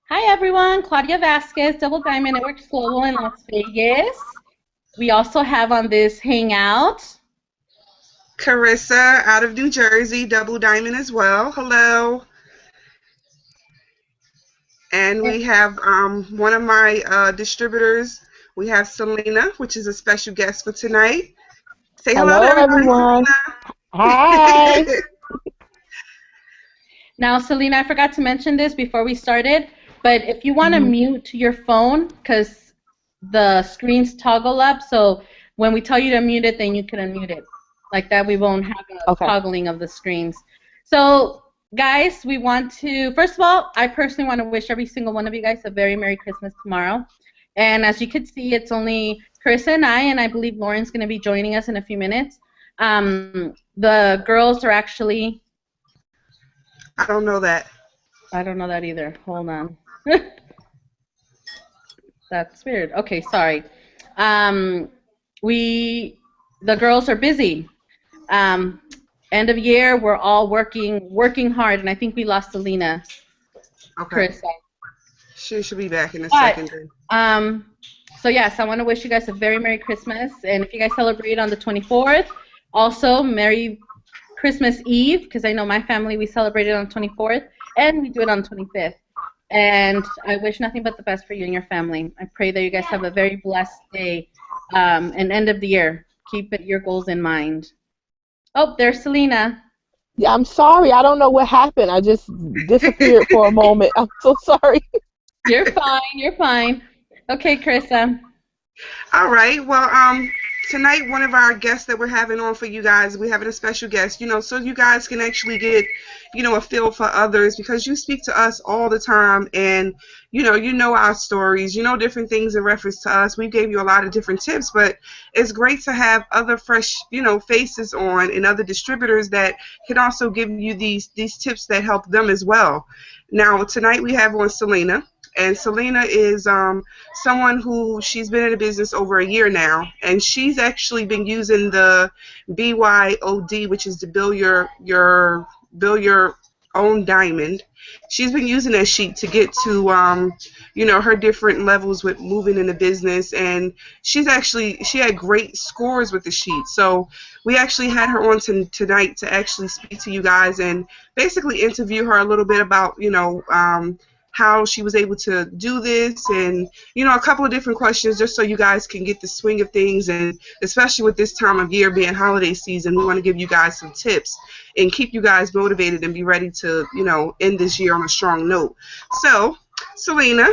Hi everyone, Claudia Vasquez, Double Diamond Networks Global in Las Vegas. We also have on this Hangout. Carissa out of New Jersey, Double Diamond as well. Hello. And we have one of my distributors. We have Selena, which is a special guest for tonight. Say hello to Hello, everybody, everyone. Hi. Selena. Now, Selena, I forgot to mention this before we started, but if you want to Mhm. mute your phone, because the screens toggle up, so when we tell you to mute it, then you can unmute it. Like that, we won't have a Okay. toggling of the screens. So, guys, we want to, first of all, I personally want to wish every single one of you guys a very Merry Christmas tomorrow. And as you can see, it's only Carissa and I believe Lauren's going to be joining us in a few minutes. The girls are actually, I don't know that. I don't know that either. Hold on. That's weird. Okay, sorry. Um, we, the girls are busy. Um, End of year, we're all working hard, and I think we lost Selena, Okay. Carissa. She should be back in a But second. Then. um, so yes, I want to wish you guys a very Merry Christmas, and if you guys celebrate on the 24th, also Merry Christmas Eve, because I know my family we celebrated on the 24th, and we do it on the 25th. And I wish nothing but the best for you and your family. I pray that you guys have a very blessed day and end of the year. Keep your goals in mind. Oh, there's Selena. Yeah, I'm sorry. I don't know what happened. I just disappeared for a moment. I'm so sorry. You're fine. You're fine. Okay, Carissa. All right. Well, tonight one of our guests that we're having on for you guys, we're having a special guest. So you guys can actually get, a feel for others because you speak to us all the time, and you know our stories, different things in reference to us. We gave you a lot of different tips, but it's great to have other fresh, faces on and other distributors that can also give you these tips that help them as well. Now tonight we have on Selena. And Selena is someone who she's been in the business over a year now, and she's actually been using the BYOD, which is to build your own diamond. She's been using that sheet to get to her different levels with moving in the business, and she had great scores with the sheet. So we actually had her on tonight to actually speak to you guys and basically interview her a little bit about how she was able to do this, and a couple of different questions just so you guys can get the swing of things. And especially with this time of year being holiday season, we want to give you guys some tips and keep you guys motivated and be ready to end this year on a strong note. So Selena,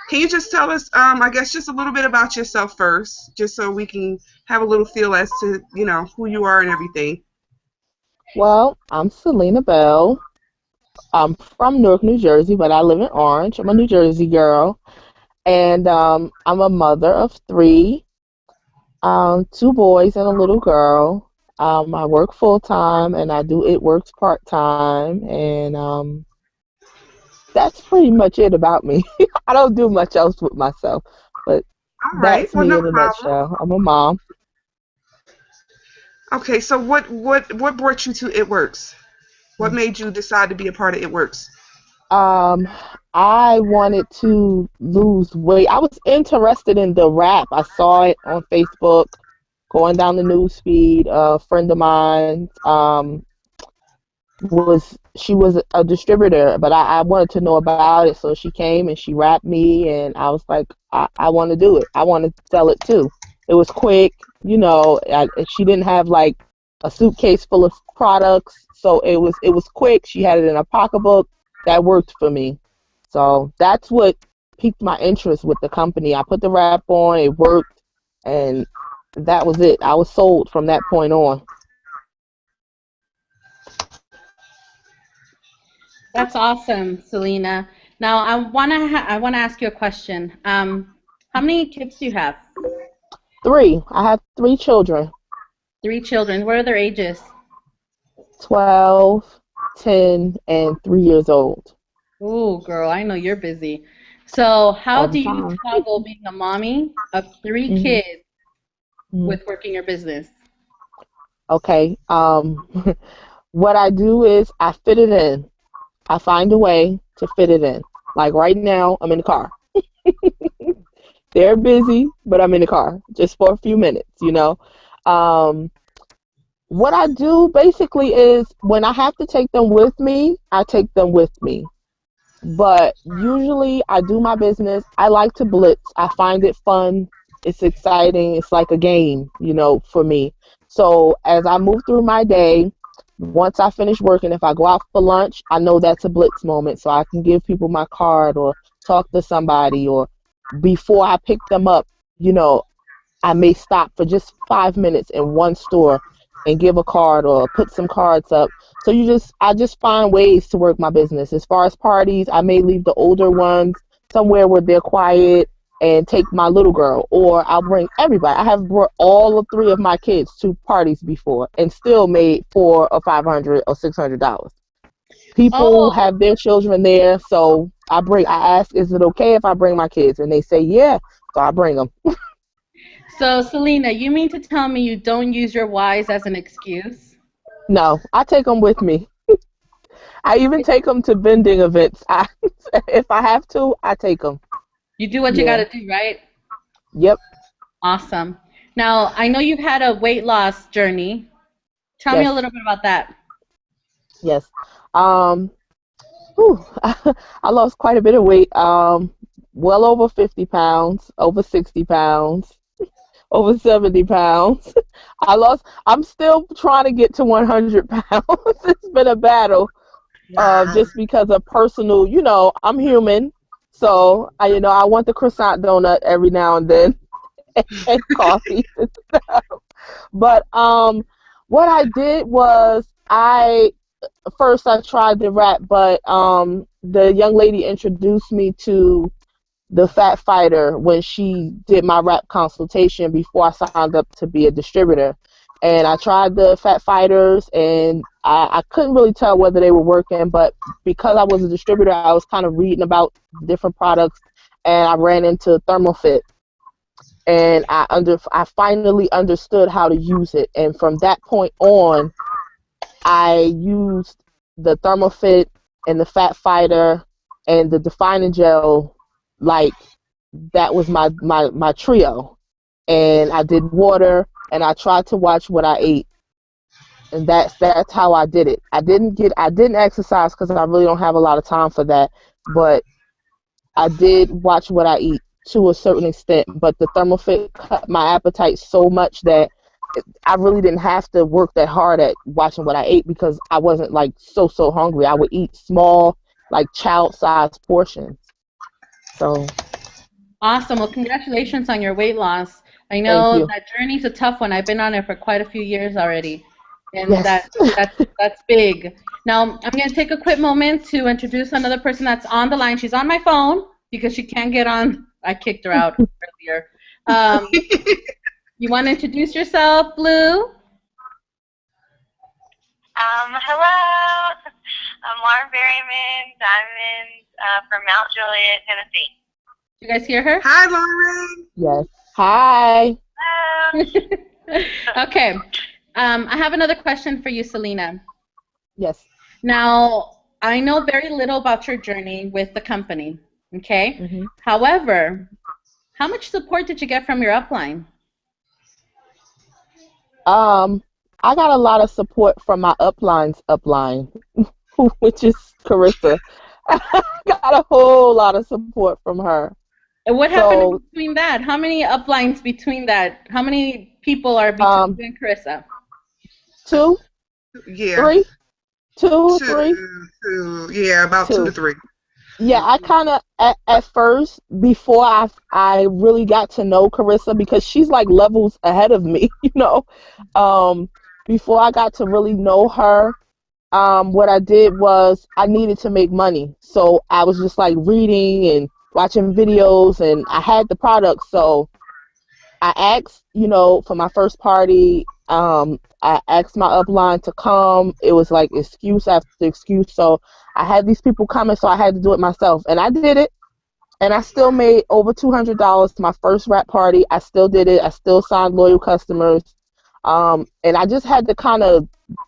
can you just tell us, I guess, just a little bit about yourself first, just so we can have a little feel as to who you are and everything. Well, I'm Selena Bell. I'm from Newark, New Jersey, but I live in Orange. I'm a New Jersey girl, and I'm a mother of three, two boys and a little girl. I work full time, and I do it works part time, and that's pretty much it about me. I don't do much else with myself, but All right, that's well, me no in a problem. nutshell. I'm a mom. Okay, so what brought you to It Works? What made you decide to be a part of It Works? Um, I wanted to lose weight. I was interested in the rap. I saw it on Facebook, going down the news feed. A friend of mine she was a distributor, but I wanted to know about it, so she came and she rapped me, and I was like, I want to do it. I want to sell it too. It was quick, she didn't have like a suitcase full of products, so it was quick. She had it in a pocketbook. That worked for me. So that's what piqued my interest with the company. I put the rap on, it worked, and that was it. I was sold from that point on. That's awesome, Selena. Now I wanna ask you a question. How many kids do you have? Three. I have three children. Three children. What are their ages? 12, 10, and 3 years old Ooh, girl, I know you're busy. So how all the do you time. toggle being a mommy of three hmm kids hmm with working your business? Okay. What I do is I fit it in. I find a way to fit it in. Like right now, I'm in the car. They're busy, but I'm in the car just for a few minutes. Um, what I do basically is when I have to take them with me, I take them with me. But usually I do my business. I like to blitz. I find it fun. It's exciting. It's like a game, for me. So as I move through my day, once I finish working, if I go out for lunch, I know that's a blitz moment. So I can give people my card or talk to somebody, or before I pick them up, you know, I may stop for just 5 minutes in one store and give a card or put some cards up. So I just find ways to work my business. As far as parties, I may leave the older ones somewhere where they're quiet and take my little girl, or I'll bring everybody. I have brought all of three of my kids to parties before and still made $400 or $600. People Oh, have their children there, so I ask, is it okay if I bring my kids? And they say, yeah, so I bring them. so Selena, you mean to tell me you don't use your whys as an excuse? No, I take them with me. I even take them to vending events. If I have to, I take them. You do what you got Yeah. to do, right? Yep. Awesome. Now, I know you've had a weight loss journey. Tell me a Yes. little bit about that. Yes. Um. Whew, I lost quite a bit of weight. Well over 50 pounds, over 60 pounds, over 70 pounds. I'm still trying to get to 100 pounds. It's been a battle, Wow. just because of personal, I'm human. So, I want the croissant donut every now and then and coffee. But what I did was first I tried the rap, but the young lady introduced me to the Fat Fighter when she did my rap consultation before I signed up to be a distributor. And I tried the Fat Fighters, and I couldn't really tell whether they were working, but because I was a distributor, I was kind of reading about different products, and I ran into ThermoFit, and I finally understood how to use it. And from that point on, I used the ThermoFit and the Fat Fighter and the defining gel, like that was my trio. And I did water, and I tried to watch what I ate, and that's how I did it. I didn't exercise because I really don't have a lot of time for that, but I did watch what I eat to a certain extent. But the ThermoFit cut my appetite so much that I really didn't have to work that hard at watching what I ate because I wasn't like so hungry. I would eat small, like child-sized portions. So Awesome. Well, congratulations on your weight loss. I thank know you. that journey's a tough one. I've been on it for quite a few years already, and Yes. that's big. Now, I'm going to take a quick moment to introduce another person that's on the line. She's on my phone because she can't get on. I kicked her out earlier. Um, you want to introduce yourself, Blue? Hello. I'm Lauren Berryman Diamond from Mount Juliet, Tennessee. You guys hear her? Hi, Lauren. Yes. Hi. Hello. Okay. I have another question for you, Selena. Yes. Now, I know very little about your journey with the company, okay? hmm However, how much support did you get from your upline? Um, I got a lot of support from my upline's upline, which is Carissa. I got a whole lot of support from her. And what happened in So, between that? How many uplines between that? How many people are between um, you and Carissa? two, Yeah, three, two, two, three, yeah, about two to two. three. Yeah, I kind of at first before I really got to know Carissa because she's like levels ahead of me, you know. Um, Before I got to really know her, what I did was I needed to make money, so I was just like reading and watching videos, and I had the product, so I asked, for my first party, I asked my upline to come. It was like excuse after excuse. So I had these people coming, so I had to do it myself. And I did it. And I still made over $200 my first rap party. I still did it. I still signed loyal customers. And I just had to kind of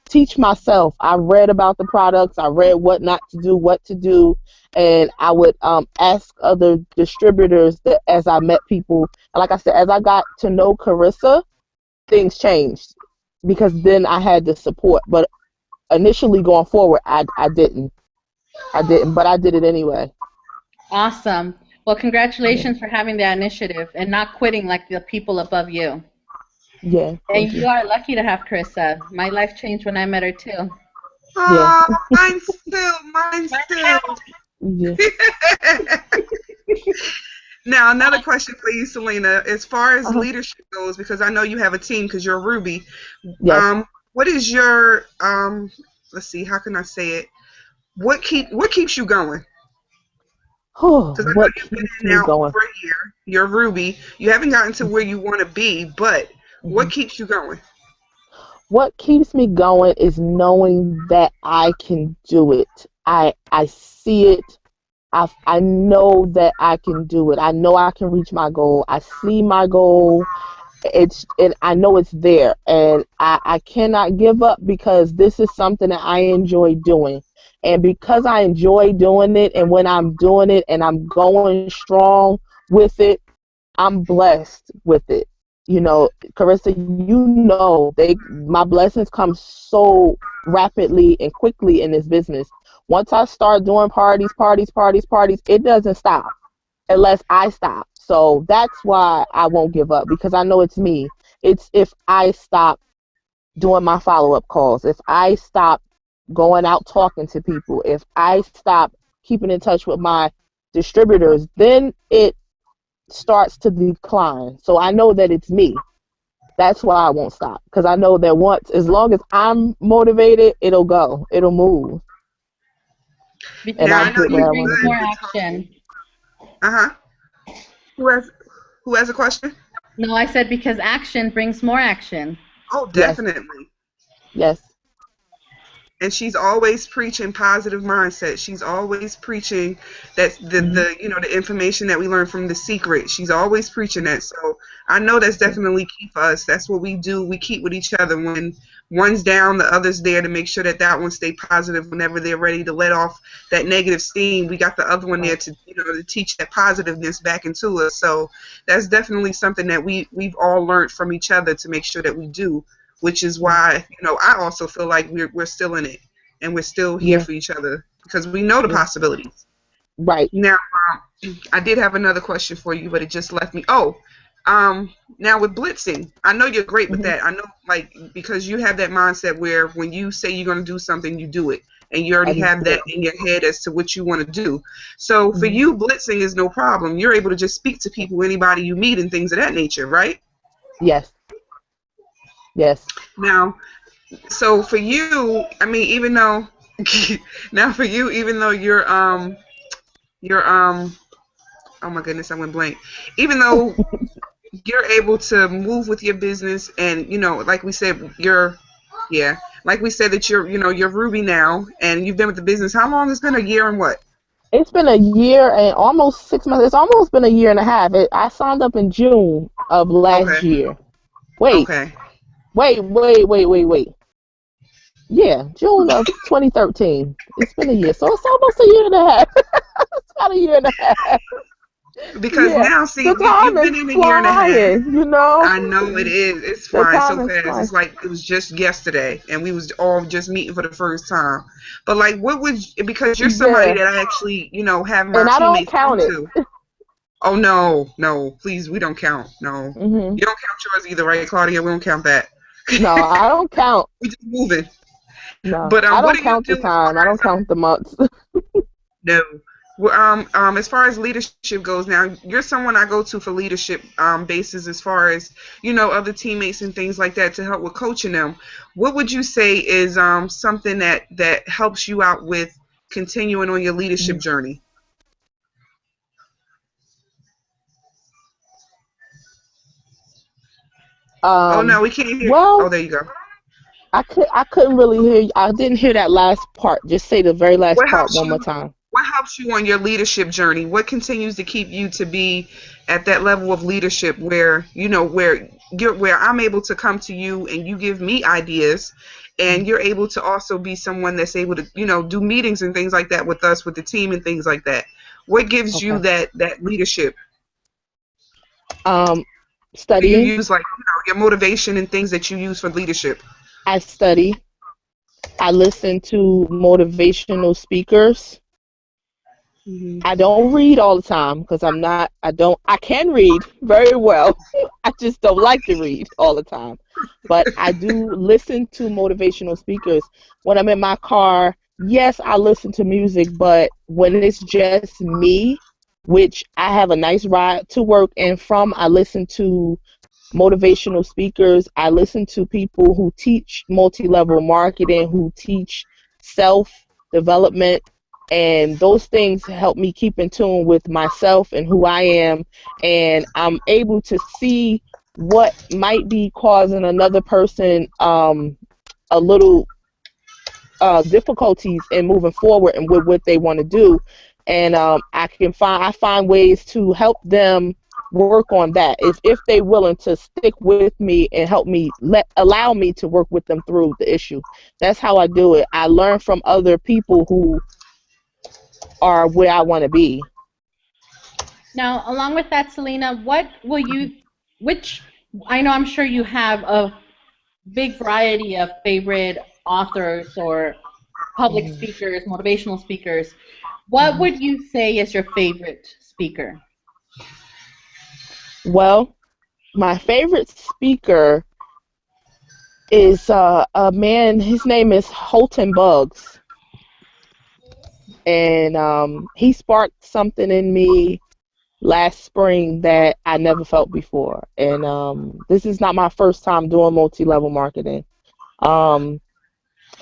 teach myself. I read about the products. I read what not to do, what to do, and I would ask other distributors that as I met people. And like I said, as I got to know Carissa, things changed because then I had the support. But initially going forward, I didn't, but I did it anyway. Awesome. Well, Yeah, congratulations for having that initiative and not quitting like the people above you. yeah, And thank you you. are lucky to have Carissa. My life changed when I met her too. Yeah, Oh, mine still, mine Mine still. too. yeah. Now, another question for you, Selena. As far as Uh-huh. leadership goes, because I know you have a team because you're Ruby. Yes. What is your Let's see, how can I say it? What keeps you going? Oh, Because I know what you've been keeps in me now going? over a year. You're Ruby. You haven't gotten to where you want to be, but what Mhm. keeps you going? What keeps me going is knowing that I can do it. I see it. I know that I can do it. I know I can reach my goal. I see my goal. And I know it's there, and I cannot give up because this is something that I enjoy doing. And because I enjoy doing it, and when I'm doing it and I'm going strong with it, I'm blessed with it. You know, Carissa, you know, my blessings come so rapidly and quickly in this business. Once I start doing parties, it doesn't stop unless I stop. So that's why I won't give up because I know it's me. It's if I stop doing my follow up calls, if I stop going out talking to people, if I stop keeping in touch with my distributors, then it starts to decline. So I know that it's me. That's why I won't stop because I know that once, as long as I'm motivated, it'll go, it'll move, Because and Now I'll I know get you're where action I brings want to good more be. with action. talking. Uh huh. Who has Who has a question? No, I said because action brings more action. Oh, Yes, definitely. yes. And she's always preaching positive mindset. She's always preaching that Hmm. the information that we learn from The Secret. She's always preaching that. So I know that's Yeah, definitely key for us. That's what we do. We keep with each other. When one's down, the other's there to make sure that that one stay positive. Whenever they're ready to let off that negative steam, we got the other one there right. to to teach that positiveness back into us. So that's definitely something that we've all learned from each other to make sure that we do, which is Yeah, why I also feel like we're still in it and we're still here yeah, for each other because we know the yeah. possibilities. Right. Now, I did have another question for you, but it just left me. Oh, now with blitzing, I know you're great with Hmm. that. I know, like, because you have that mindset where when you say you're going to do something, you do it, and you I already just have do that it. in your head as to what you want to do. So for Hmm. you, blitzing is no problem. You're able to just speak to people, anybody you meet, and things of that nature, right? Yes, yes. Now, so for you, I mean, even though now for you, even though you're oh my goodness, I went blank. Even though you're able to move with your business and like we said, yeah, like we said that you're Ruby now and you've been with the business. How long? It's been a year and what? It's been a year and almost 6 months. It's almost been a year and a half. I signed up in June of last Okay, year. Wait, okay. wait. Yeah, June of 2013. It's been a year, so it's almost a year and a half. It's about a year and a half. Because Yeah, now, see, the time you've is been in a year and a half. flying. You know, I know it is. It's the flying so time is fast. flying. It's like it was just yesterday, and we was all just meeting for the first time. But like, what would because you're somebody Yeah, that I actually have my and I don't teammates come count it. to. Oh no, no, please, we don't count. No, Hmm. you don't count yours either, right, Claudia? We don't count that. No, I don't count. We just moving. No, But I what don't do you count do the as far time. I don't as count the months. no? Well, as far as leadership goes, now you're someone I go to for leadership basis as far as other teammates and things like that to help with coaching them. What would you say is something that helps you out with continuing on your leadership journey? Oh no, Um, we can't hear. Oh, well, there you go. I couldn't really hear you. I didn't hear that last part. Just say the very last What part helps one more you? time. what helps you on your leadership journey? What continues to keep you to be at that level of leadership where, where I'm able to come to you and you give me ideas, and you're able to also be someone that's able to, do meetings and things like that with us, with the team and things like that. What gives you Okay. that leadership? Um, Do you Studying. use like, your motivation and things that you use for leadership? I study. I listen to motivational speakers. Hmm. I don't read all the time because I can read very well. I just don't like to read all the time. But I do listen to motivational speakers. When I'm in my car, yes, I listen to music, but when it's just me, which I have a nice ride to work and from, I listen to motivational speakers. I listen to people who teach multi-level marketing, who teach self development, and those things help me keep in tune with myself and who I am, and I'm able to see what might be causing another person a little difficulties in moving forward and with what they want to do, and I find ways to help them work on that if they're willing to stick with me and help me allow me to work with them through the issue. That's how I do it. I learn from other people who are where I want to be. Now, along with that, Selena, which, I know I'm sure you have a big variety of favorite authors or public Mhm, speakers, motivational speakers. What mhm. would you say is your favorite speaker? Well, my favorite speaker is a man. His name is Holton Buggs, and he sparked something in me last spring that I never felt before. And this is not my first time doing multi-level marketing. Um,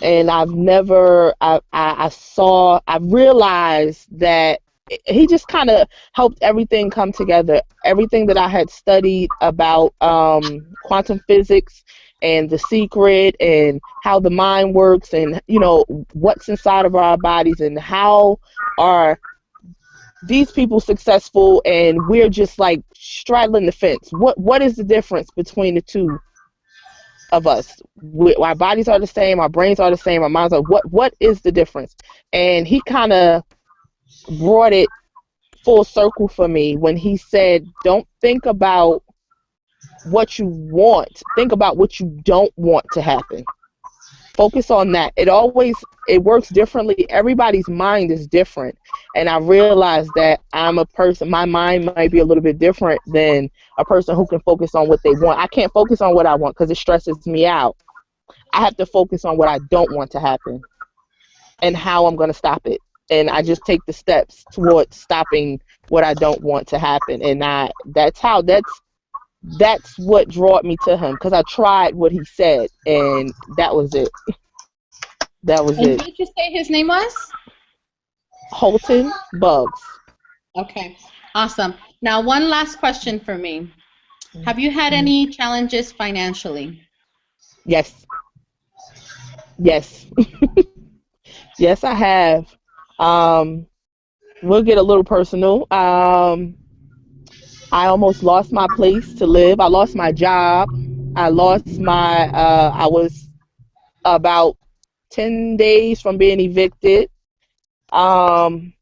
and I realized that he just kind of helped everything come together. Everything that I had studied about quantum physics and the secret and how the mind works and what's inside of our bodies and how are these people successful and we're just like straddling the fence. What is the difference between the two of us? Our bodies are the same, our brains are the same, our minds are. What is the difference? And he kind of brought it full circle for me when he said, "Don't think about what you want. Think about what you don't want to happen. Focus on that." It works differently. Everybody's mind is different, and I realized that I'm a person, my mind might be a little bit different than a person who can focus on what they want. I can't focus on what I want because it stresses me out. I have to focus on what I don't want to happen and how I'm going to stop it, and I just take the steps towards stopping what I don't want to happen. And I that's what brought me to him because I tried what he said, and that was it. That was And it. what did you say his name was? Holton Bugs. Okay, awesome. Now, one last question for me. Have you had Mhm. any challenges financially? Yes, yes, yes, I have. Um, we'll get a little personal. I almost lost my place to live. I lost my job. I was about 10 days from being evicted. Um,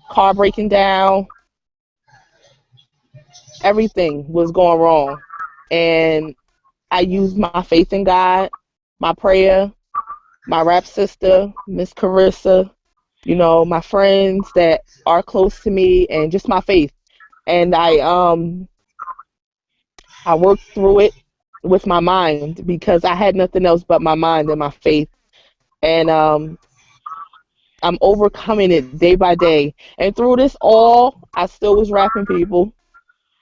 car breaking down. Everything was going wrong. And I used my faith in God, my prayer, my rap sister, Miss Carissa, my friends that are close to me, and just my faith. And I worked through it with my mind because I had nothing else but my mind and my faith. And I'm overcoming it day by day. And through this all, I still was rapping people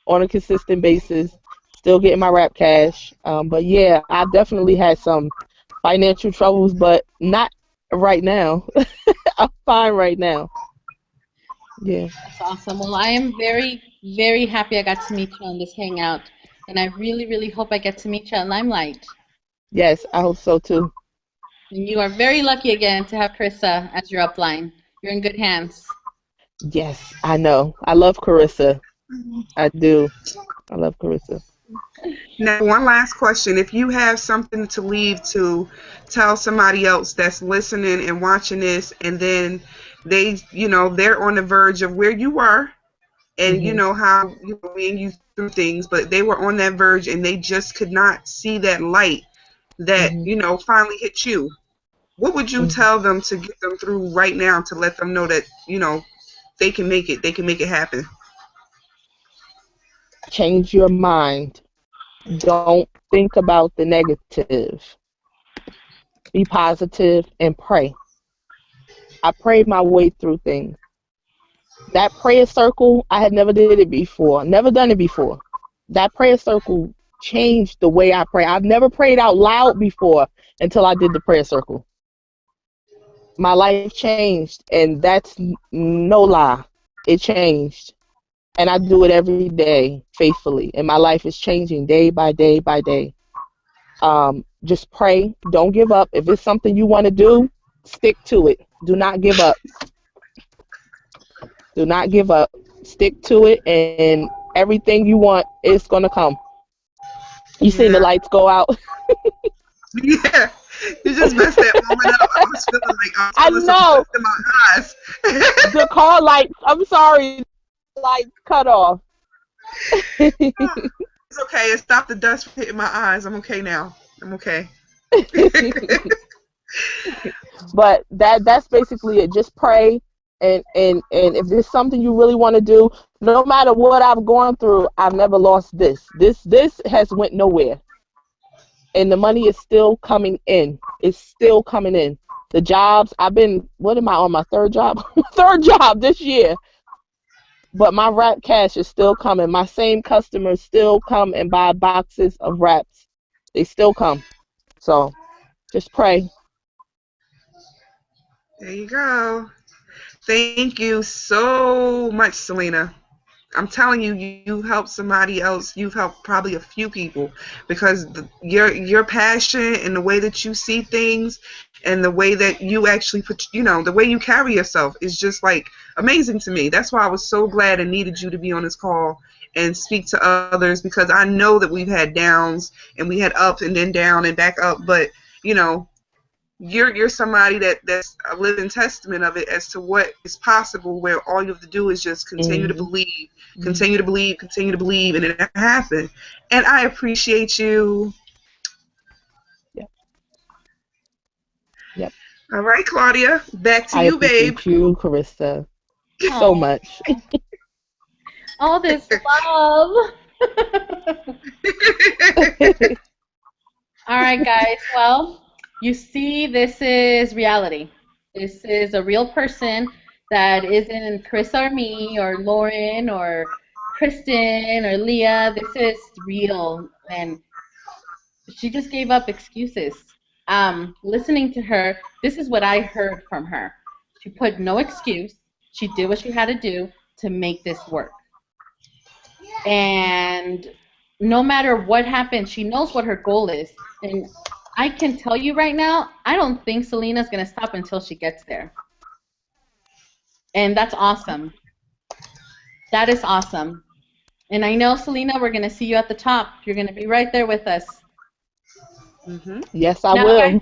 on a consistent basis, still getting my rap cash. But yeah, I definitely had some financial troubles, but not right now. I'm fine right now. Yeah. That's awesome. Well, I am very, very happy I got to meet you on this hangout, and I really, really hope I get to meet you at Limelight. Yes, I hope so too. And you are very lucky again to have Carissa as your upline. You're in good hands. Yes, I know. I love Carissa. I do. I love Carissa. Now, one last question. If you have something to leave to tell somebody else that's listening and watching this, and then they're on the verge of where you are, and you Mhm. know how me and you through things, but they were on that verge and they just could not see that light that, Mhm. finally hit you. What would you Mhm. tell them to get them through right now to let them know that, they can make it. They can make it happen. Change your mind. Don't think about the negative. Be positive and pray. I prayed my way through things. That prayer circle, I had never did it before. Never done it before. That prayer circle changed the way I pray. I've never prayed out loud before until I did the prayer circle. My life changed, and that's no lie. It changed. And I do it every day faithfully. And my life is changing day by day by day. Just pray. Don't give up. If it's something you want to do, stick to it. Do not give up. Do not give up. Stick to it, and everything you want is going to come. You seen the Yeah. lights go out? Yeah. You just messed that moment up. I was I feeling some know. dust in my eyes. The car lights, I'm sorry, lights cut off. It's okay. It stopped the dust from hitting my eyes. I'm okay now. I'm okay. But that's basically it. Just pray, and if there's something you really want to do, no matter what I've gone through, I've never lost this. This has went nowhere, and the money is still coming in. It's still coming in. The jobs I've been. What am I on my third job? Third job this year. But my wrap cash is still coming. My same customers still come and buy boxes of wraps. They still come. So just pray. There you go. Thank you so much, Selena. I'm telling you, you helped somebody else. You've helped probably a few people because your passion and the way that you see things and the way that you actually the way you carry yourself is just like amazing to me. That's why I was so glad and needed you to be on this call and speak to others because I know that we've had downs and we had up and then down and back up, but you know you're somebody that's a living testament of it as to what is possible where all you have to do is just continue to Hmm. believe, continue to believe, and it happen. And I appreciate you. Yep. Yep. All right, Claudia, back to I you, babe. appreciate you, Carissa, so Oh, much. all this love. All right, guys. Well, you see, this is reality. This is a real person that isn't Carissa or me or Lauren or Kristen or Leah. This is real. And she just gave up excuses. Listening to her, this is what I heard from her. She put no excuse. She did what she had to do to make this work. And no matter what happens, she knows what her goal is. And I can tell you right now, I don't think Selena's going to stop until she gets there. And that's awesome. That is awesome. And I know, Selena, we're going to see you at the top. You're going to be right there with us. Hmm. Yes, I Now, guys, will.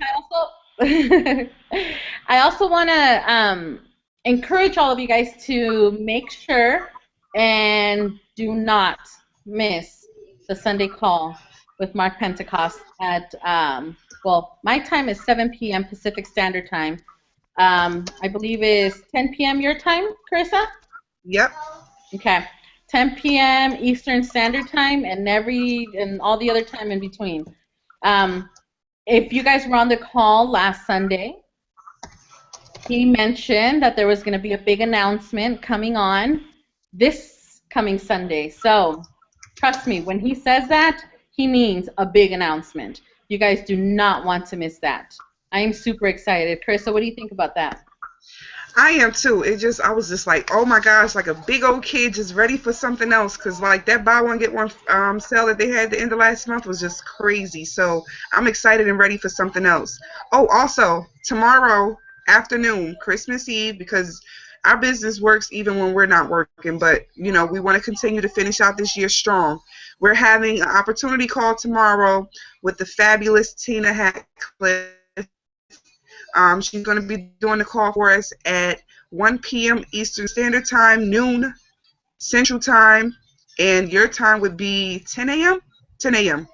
I also want to encourage all of you guys to make sure and do not miss the Sunday call with Mark Pentecost at well, my time is 7 p.m. Pacific Standard Time. I believe is 10 p.m. your time, Carissa? Yep. Okay. 10 p.m. Eastern Standard Time and all the other time in between. Um, if you guys were on the call last Sunday, he mentioned that there was going to be a big announcement coming on this coming Sunday. So trust me, when he says that, he means a big announcement. You guys do not want to miss that. I am super excited. Carissa, what do you think about that? I am too. I was just like, oh my gosh, like a big old kid just ready for something else. Cause like that buy one get one sale that they had at the end of last month was just crazy. So I'm excited and ready for something else. Oh, also tomorrow afternoon, Christmas Eve, because our business works even when we're not working. But you know, we want to continue to finish out this year strong. We're having an opportunity call tomorrow with the fabulous Tina Hatcliffe. She's going to be doing the call for us at 1 p.m. Eastern Standard Time, noon Central Time, and your time would be 10 a.m. 10 a.m.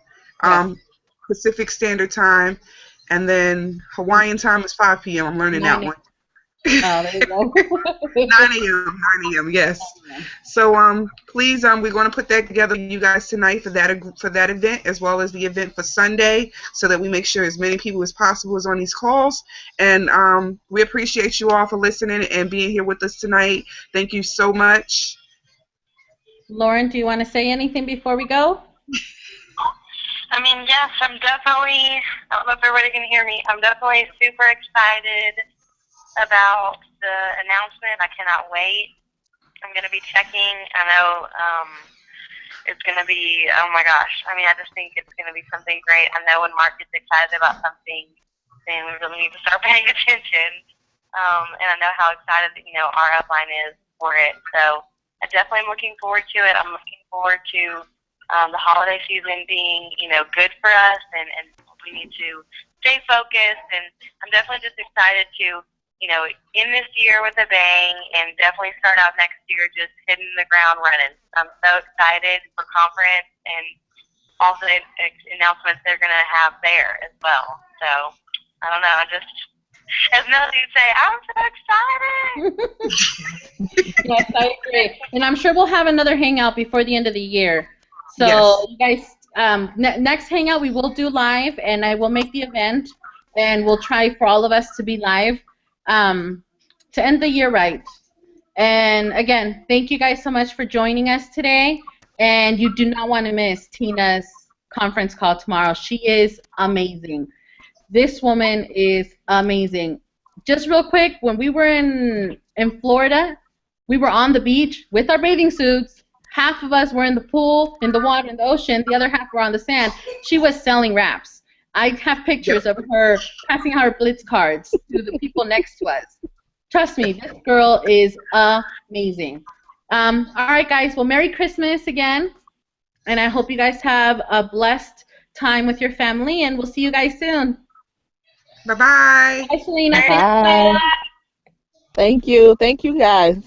Yes. Pacific Standard Time, and then Hawaiian time is 5 p.m. I'm learning 9 that one. Oh, there you go. 9 a.m. 9 a.m. Yes. So please we're going to put that together for you guys tonight for that event, as well as the event for Sunday, so that we make sure as many people as possible is on these calls. And we appreciate you all for listening and being here with us tonight. Thank you so much. Lauren, do you want to say anything before we go? I mean, yes, I'm definitely, I don't know if everybody can hear me, I'm definitely super excited about the announcement. I cannot wait. I'm going to be checking. I know it's going to be, oh my gosh, I mean, I just think it's going to be something great. I know when Mark gets excited about something, then we really need to start paying attention. And I know how excited, our upline is for it. So I definitely am looking forward to it. I'm looking forward to the holiday season being, good for us, and we need to stay focused. And I'm definitely just excited to, end this year with a bang and definitely start out next year just hitting the ground running. I'm so excited for conference and all the announcements they're going to have there as well. So, I don't know, as Melody would say, I'm so excited. Yes, I agree. And I'm sure we'll have another hangout before the end of the year. So Yes. you guys, next hangout we will do live, and I will make the event, and we'll try for all of us to be live to end the year right. And again, thank you guys so much for joining us today. And you do not want to miss Tina's conference call tomorrow. She is amazing. This woman is amazing. Just real quick, when we were in Florida, we were on the beach with our bathing suits. Half of us were in the pool, in the water, in the ocean. The other half were on the sand. She was selling wraps. I have pictures of her passing out her Blitz cards to the people next to us. Trust me, this girl is amazing. All right, guys. Well, Merry Christmas again. And I hope you guys have a blessed time with your family. And we'll see you guys soon. Bye-bye. Bye, Selena. Bye. Thank you. Thank you, guys.